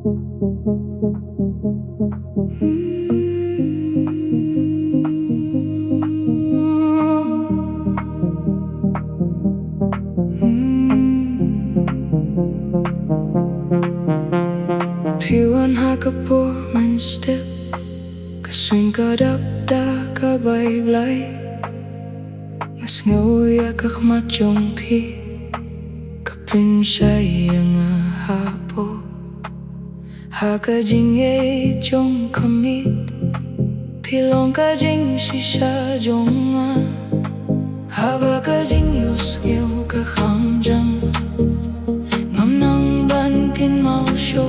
Piwan ha ka po man step kaswing kadap da ka bay-blay mas ngauya kak matjong pi kapin siya nga hapo ha ka jingieid jong kamit pilong ka jing shisha jong nga haba ka jing yus ngeu ka khamjang ngam nang ban kin mau show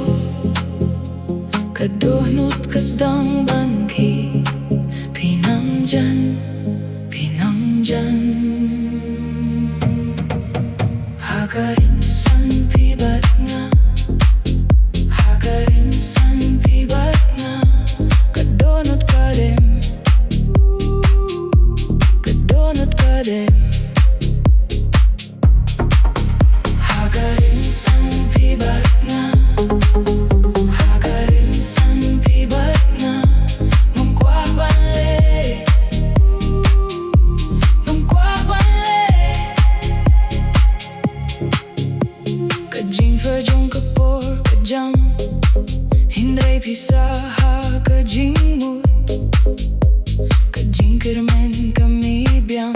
kadohnot kasdang banki pinangjan Rynsan pibat nga Rynsan pibat nga kadonot kadem Rynsan pibat nga Hindray pisa ha ka jingmut ka jingkirmen kami biyang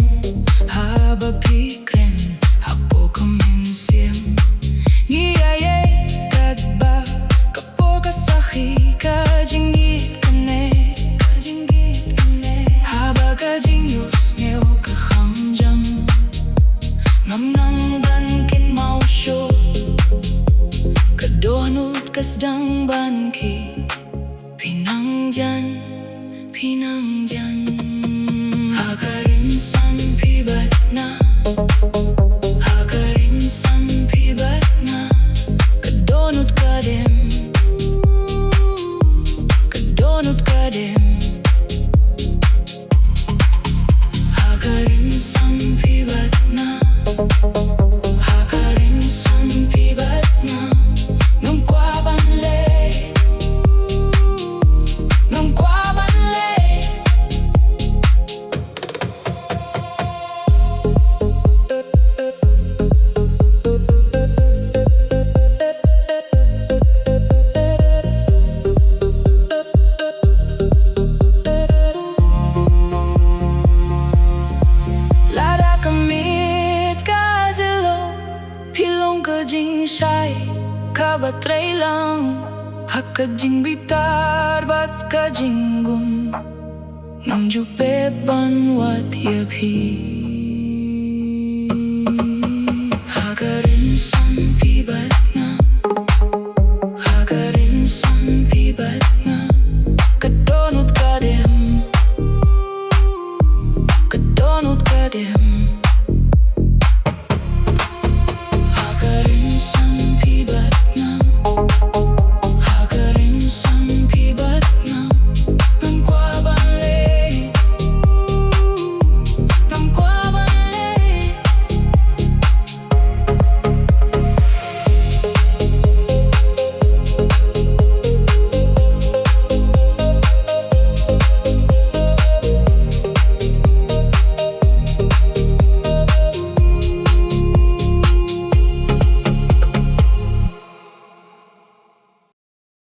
haba pikren hapo kamin siem ngiyayay kadba kapo kasakhi ka jingieid kane haba ka jingyus ngeu ka khamjam ngam nang bankin mau show kadohnot kasdang banki pinangjan Rynsan pibat na Rynsan pibat na kadonot kadem Rynsan pibat na Rynsan pibat na Kabatray lang hakajing bitar bat kajinggun ngam jupe ban wat yapi